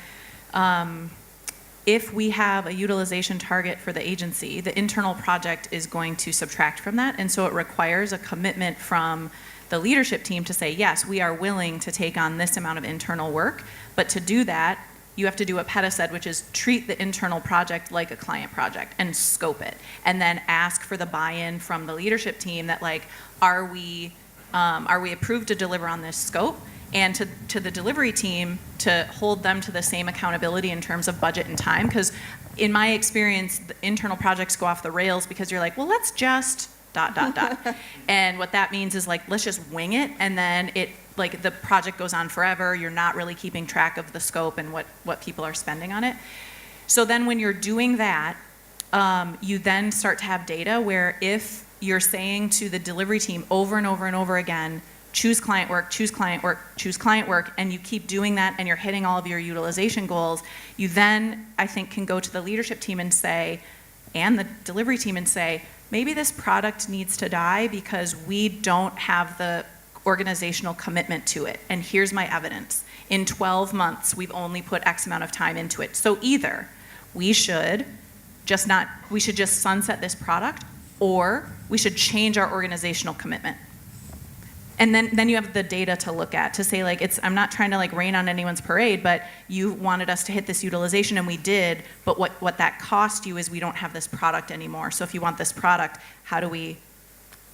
if we have a utilization target for the agency, the internal project is going to subtract from that. And so it requires a commitment from the leadership team to say, yes, we are willing to take on this amount of internal work. But to do that, you have to do what Peta said, which is treat the internal project like a client project and scope it. And then ask for the buy-in from the leadership team that, like, are we approved to deliver on this scope? And to the delivery team to hold them to the same accountability in terms of budget and time. Because in my experience, the internal projects go off the rails because you're like, well, let's just ... And what that means is, like, let's just wing it, and then the project goes on forever. You're not really keeping track of the scope and what people are spending on it. So then when you're doing that, you then start to have data where if you're saying to the delivery team over and over and over again, choose client work, choose client work, choose client work, and you keep doing that and you're hitting all of your utilization goals, you then, I think, can go to the leadership team and say, and the delivery team and say, maybe this product needs to die because we don't have the organizational commitment to it. And here's my evidence. In 12 months, we've only put X amount of time into it. So either we should just sunset this product, or we should change our organizational commitment. And then you have the data to look at to say, like, I'm not trying to like rain on anyone's parade, but you wanted us to hit this utilization and we did, but what that cost you is we don't have this product anymore. So if you want this product, how do we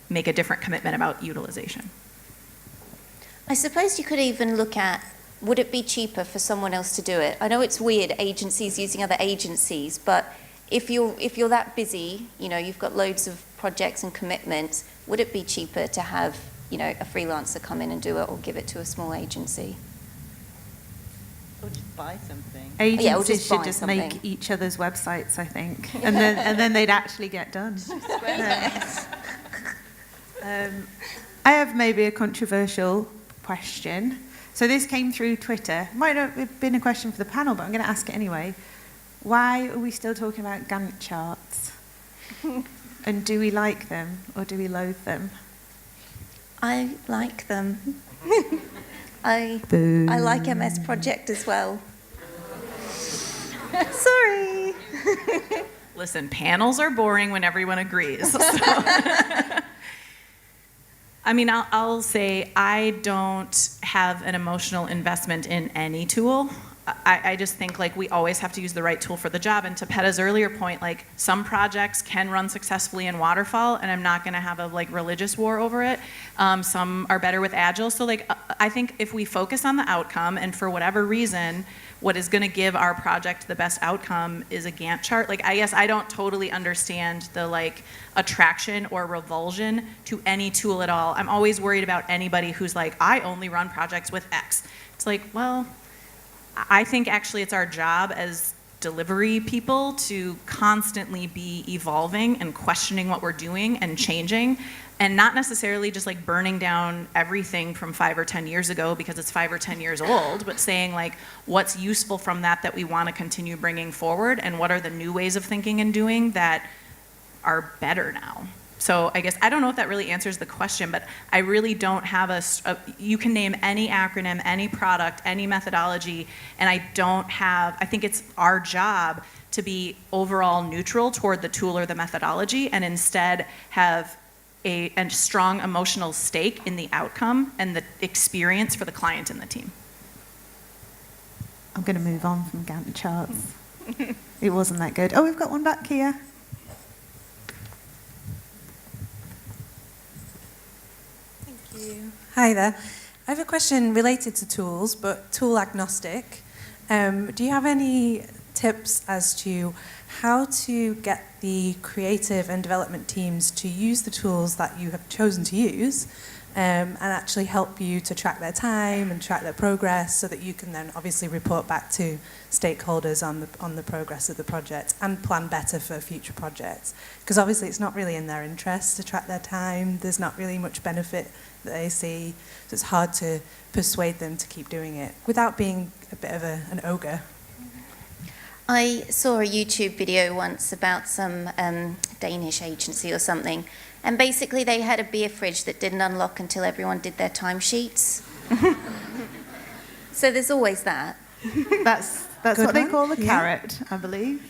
make a different commitment about utilization? I suppose you could even look at, would it be cheaper for someone else to do it? I know it's weird, agencies using other agencies, but if you're that busy, you've got loads of projects and commitments, would it be cheaper to have, a freelancer come in and do it, or give it to a small agency? Or just buy something. Agencies should just make each other's websites, I think, and then they'd actually get done. I have maybe a controversial question. So this came through Twitter. Might not have been a question for the panel, but I'm going to ask it anyway. Why are we still talking about Gantt charts? And do we like them or do we loathe them? I like them. I like MS Project as well. Sorry. Listen, panels are boring when everyone agrees. So. I mean, I'll say I don't have an emotional investment in any tool. I just think like we always have to use the right tool for the job. And to Petta's earlier point, like some projects can run successfully in waterfall, and I'm not going to have a like religious war over it. Some are better with Agile. So like I think if we focus on the outcome, and for whatever reason, what is going to give our project the best outcome is a Gantt chart. Like I guess I don't totally understand the like attraction or revulsion to any tool at all. I'm always worried about anybody who's like, I only run projects with X. It's like, well, I think actually it's our job as delivery people to constantly be evolving and questioning what we're doing and changing, and not necessarily just like burning down everything from 5 or 10 years ago because it's 5 or 10 years old, but saying like what's useful from that we want to continue bringing forward, and what are the new ways of thinking and doing that are better now. So I guess, I don't know if that really answers the question, but I really don't have you can name any acronym, any product, any methodology, and I think it's our job to be overall neutral toward the tool or the methodology, and instead have a strong emotional stake in the outcome and the experience for the client and the team. I'm going to move on from Gantt charts. It wasn't that good. Oh, we've got one back here. Hi there. I have a question related to tools, but tool agnostic. Do you have any tips as to how to get the creative and development teams to use the tools that you have chosen to use and actually help you to track their time and track their progress, so that you can then obviously report back to stakeholders on the progress of the project and plan better for future projects? Because obviously it's not really in their interest to track their time. There's not really much benefit that they see, so it's hard to persuade them to keep doing it without being a bit of an ogre. I saw a YouTube video once about some Danish agency or something, and basically they had a beer fridge that didn't unlock until everyone did their timesheets. So there's always that. That's what they call the carrot, I believe.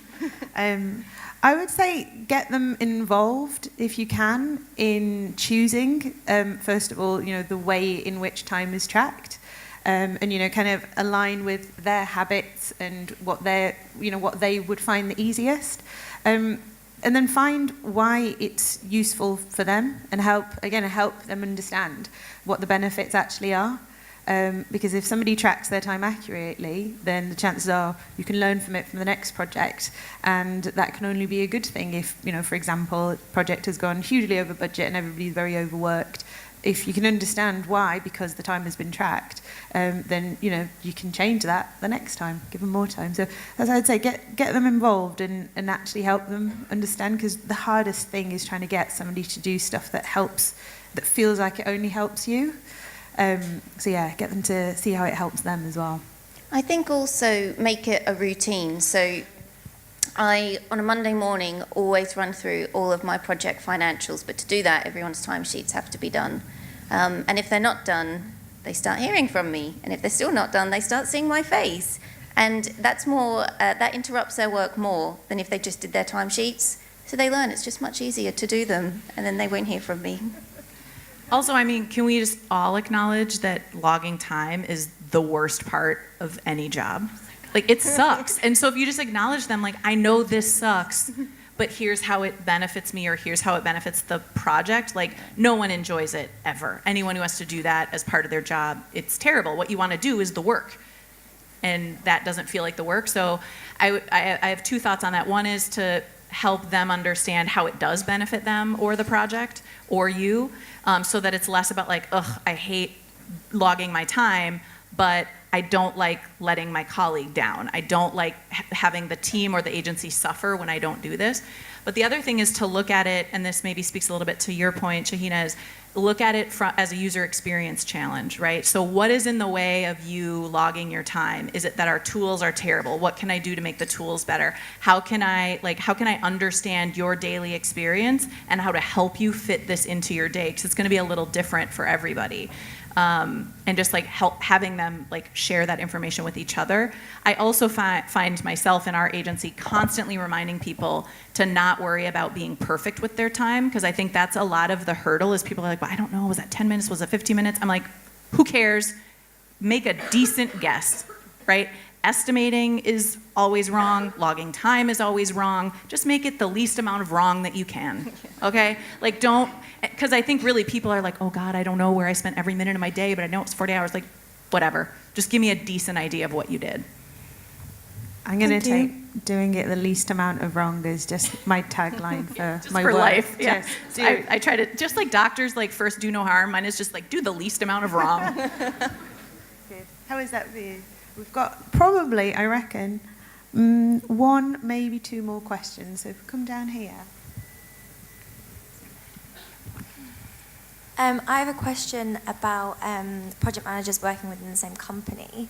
I would say get them involved if you can in choosing, first of all, the way in which time is tracked, and kind of align with their habits and what they would find the easiest, and then find why it's useful for them, and help them understand what the benefits actually are. Because if somebody tracks their time accurately, then the chances are you can learn from it from the next project, and that can only be a good thing if, for example, a project has gone hugely over budget and everybody's very overworked. if you can understand why, because the time has been tracked, then you can change that the next time, give them more time. So as I'd say, get them involved and actually help them understand, because the hardest thing is trying to get somebody to do stuff that helps, that feels like it only helps you. So yeah, get them to see how it helps them as well. I think also make it a routine. So I, on a Monday morning, always run through all of my project financials, but to do that, everyone's timesheets have to be done. And if they're not done, they start hearing from me. And if they're still not done, they start seeing my face. And that's more, that interrupts their work more than if they just did their timesheets. So they learn it's just much easier to do them, and then they won't hear from me. Also, I mean, can we just all acknowledge that logging time is the worst part of any job? Like, it sucks. And so if you just acknowledge them, like, I know this sucks, but here's how it benefits me, or here's how it benefits the project. Like, no one enjoys it ever. Anyone who has to do that as part of their job, it's terrible. What you want to do is the work. And that doesn't feel like the work. So I have two thoughts on that. One is to help them understand how it does benefit them or the project or you, so that it's less about like, ugh, I hate logging my time, but I don't like letting my colleague down. I don't like having the team or the agency suffer when I don't do this. But the other thing is to look at it, and this maybe speaks a little bit to your point, Shahina, is look at it as a user experience challenge, right? So what is in the way of you logging your time? Is it that our tools are terrible? What can I do to make the tools better? How can I understand your daily experience and how to help you fit this into your day? Because it's going to be a little different for everybody. And just like having them like share that information with each other. I also find myself in our agency constantly reminding people to not worry about being perfect with their time, because I think that's a lot of the hurdle is people are like, well, I don't know, was that 10 minutes, was it 15 minutes? I'm like, who cares? Make a decent guess, right? Estimating is always wrong. Logging time is always wrong. Just make it the least amount of wrong that you can, okay? Like don't, because I think really people are like, oh God, I don't know where I spent every minute of my day, but I know it's 40 hours. Like, whatever. Just give me a decent idea of what you did. I'm going to take doing it the least amount of wrong as just my tagline for just my for work. life, yeah. Just I try to, just like doctors, like first do no harm. Mine is just like do the least amount of wrong. Good. How is that for you? We've got probably, I reckon, one, maybe two more questions. So if we come down here. I have a question about project managers working within the same company.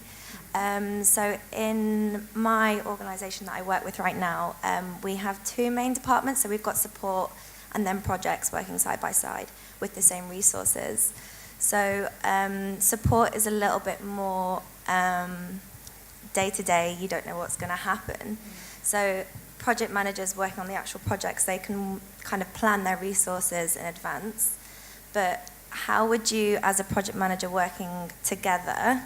So in my organisation that I work with right now, we have two main departments. So we've got support and then projects working side by side with the same resources. So support is a little bit more day to day, you don't know what's going to happen. So project managers working on the actual projects, they can kind of plan their resources in advance. But how would you, as a project manager working together,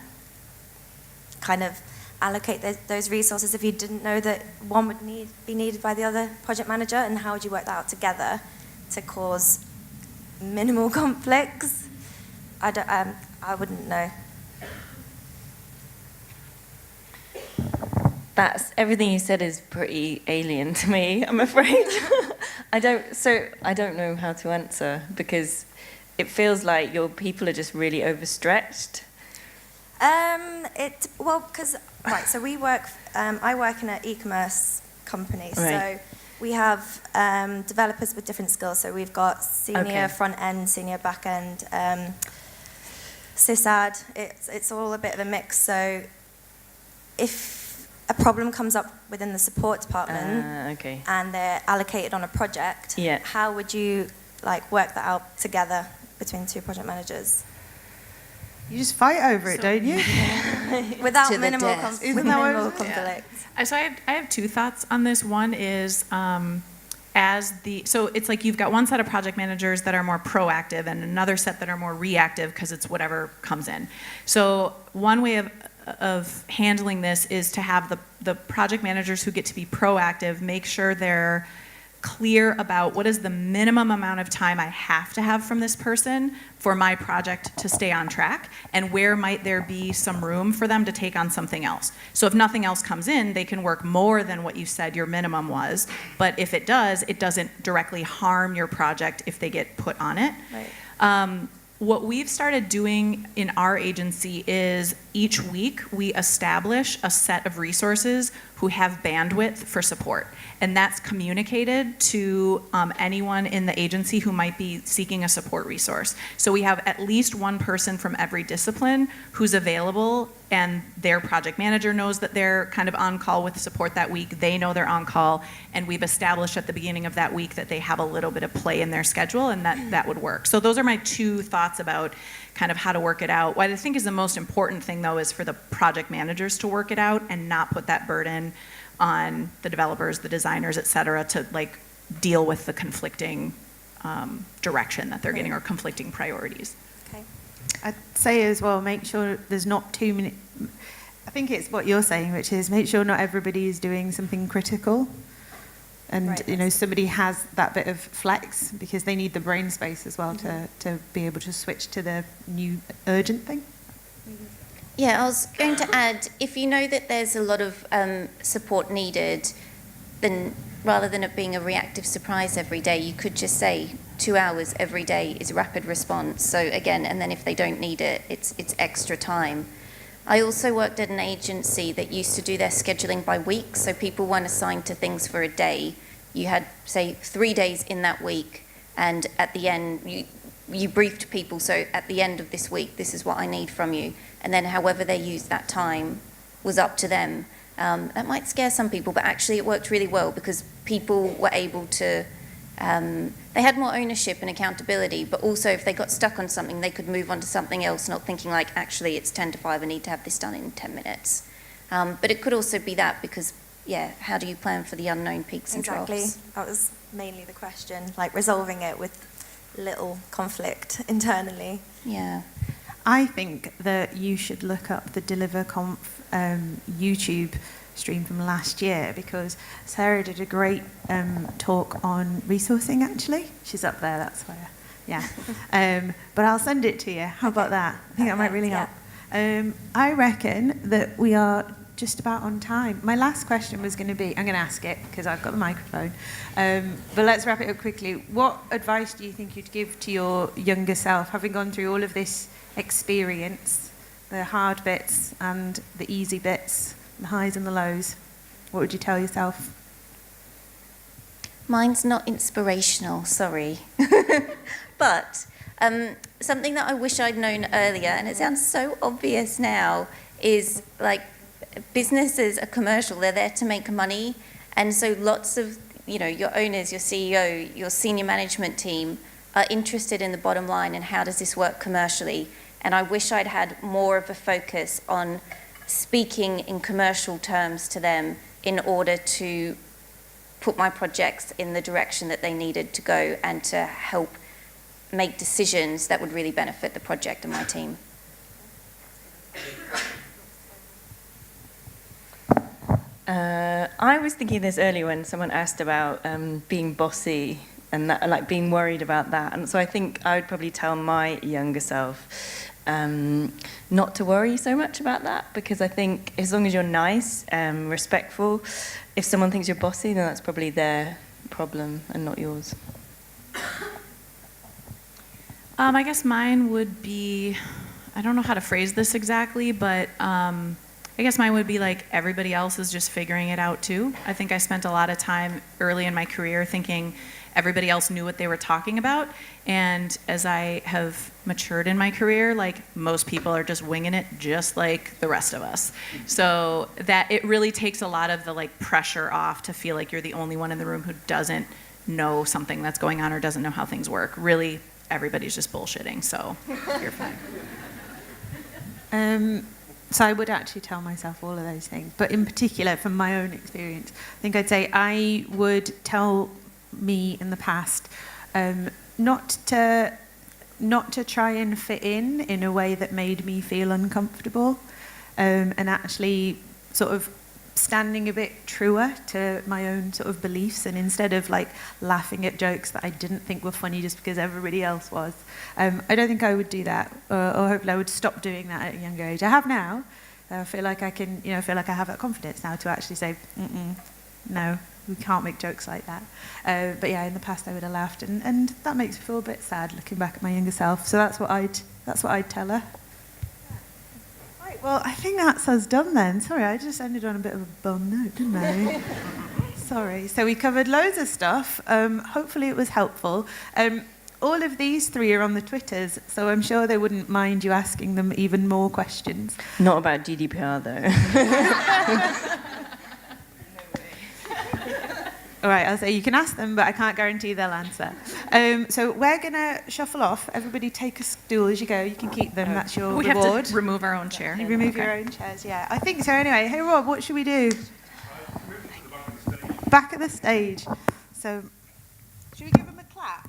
kind of allocate those resources if you didn't know that one would be needed by the other project manager, and how would you work that out together to cause minimal conflicts? I wouldn't know. That's everything you said is pretty alien to me, I'm afraid. I don't know how to answer, because it feels like your people are just really overstretched. So we work. I work in an e-commerce company, Right. so we have developers with different skills. So we've got senior front end, senior back end, sysad. It's all a bit of a mix. So if a problem comes up within the support department and they're allocated on a project, how would you work that out together between two project managers? You just fight over it, don't you? Without minimal conflict. So I have two thoughts on this. One is so it's like you've got one set of project managers that are more proactive and another set that are more reactive because it's whatever comes in. So one way of handling this is to have the project managers who get to be proactive make sure they're clear about what is the minimum amount of time I have to have from this person for my project to stay on track, and where might there be some room for them to take on something else. So if nothing else comes in, they can work more than what you said your minimum was, but if it does, it doesn't directly harm your project if they get put on it. Right. what we've started doing in our agency is each week we establish a set of resources who have bandwidth for support. And that's communicated to anyone in the agency who might be seeking a support resource. So we have at least one person from every discipline who's available, and their project manager knows that they're kind of on call with support that week. They know they're on call, and we've established at the beginning of that week that they have a little bit of play in their schedule, and that would work. So those are my two thoughts about kind of how to work it out. What I think is the most important thing, though, is for the project managers to work it out and not put that burden on the developers, the designers, et cetera, to like deal with the conflicting direction that they're getting or conflicting priorities. Okay. I'd say as well, make sure there's not too many. I think it's what you're saying, which is make sure not everybody is doing something critical. And, Right, you know, somebody has that bit of flex because they need the brain space as well to be able to switch to the new urgent thing. Yeah, I was going to add, if you know that there's a lot of support needed, then rather than it being a reactive surprise every day, you could just say 2 hours every day is rapid response. So again, and then if they don't need it, it's extra time. I also worked at an agency that used to do their scheduling by week, so people weren't assigned to things for a day. You had, say, 3 days in that week, and at the end, you briefed people, so at the end of this week, this is what I need from you. And then however they used that time was up to them. That might scare some people, but actually it worked really well because people were able to, they had more ownership and accountability, but also if they got stuck on something, they could move on to something else, not thinking like, actually it's 10 to 5, I need to have this done in 10 minutes. But it could also be that because, yeah, how do you plan for the unknown peaks and troughs? Exactly. That was mainly the question, like resolving it with little conflict internally. Yeah. I think that you should look up the DeliverConf YouTube stream from last year because Sarah did a great talk on resourcing, actually. She's up there, that's why. Yeah. But I'll send it to you. How about that? I think that might really help. I reckon that we are just about on time. My last question was going to be, I'm going to ask it because I've got the microphone, but let's wrap it up quickly. What advice do you think you'd give to your younger self, having gone through all of this experience, the hard bits and the easy bits, the highs and the lows? What would you tell yourself? Mine's not inspirational, sorry. But something that I wish I'd known earlier, and it sounds so obvious now, is like businesses are commercial, they're there to make money. And so lots of, you know, your owners, your CEO, your senior management team are interested in the bottom line and how does this work commercially. And I wish I'd had more of a focus on speaking in commercial terms to them in order to put my projects in the direction that they needed to go and to help make decisions that would really benefit the project and my team. I was thinking this earlier when someone asked about being bossy and that, like being worried about that. And so I think I would probably tell my younger self not to worry so much about that, because I think as long as you're nice, respectful, if someone thinks you're bossy, then that's probably their problem and not yours. I guess mine would be, I don't know how to phrase this exactly, but I guess mine would be like everybody else is just figuring it out too. I think I spent a lot of time early in my career thinking everybody else knew what they were talking about. And as I have matured in my career, like most people are just winging it just like the rest of us. So that it really takes a lot of the like pressure off to feel like you're the only one in the room who doesn't know something that's going on or doesn't know how things work. Really, everybody's just bullshitting, so you're fine. So I would actually tell myself all of those things, but in particular, from my own experience, I think I'd say I would tell me in the past not to try and fit in a way that made me feel uncomfortable, and actually sort of standing a bit truer to my own sort of beliefs, and instead of like laughing at jokes that I didn't think were funny just because everybody else was. I don't think I would do that, or hopefully I would stop doing that at a younger age. I have now. I feel like I can, feel like I have that confidence now to actually say, no, we can't make jokes like that. But yeah, in the past I would have laughed, and that makes me feel a bit sad looking back at my younger self. So that's what I'd tell her. Right, well, I think that's us done then. Sorry, I just ended on a bit of a bum note, didn't I? Sorry. So we covered loads of stuff. Hopefully it was helpful. All of these three are on the Twitters, so I'm sure they wouldn't mind you asking them even more questions. Not about GDPR, though. All right, I'll say you can ask them, but I can't guarantee they'll answer. So we're going to shuffle off. Everybody take a stool as you go. You can keep them. That's your We reward. have to remove our own chair. You remove your own chairs, yeah. I think so anyway. Hey, Rob, what should we do? Back at the stage. So should we give them a clap?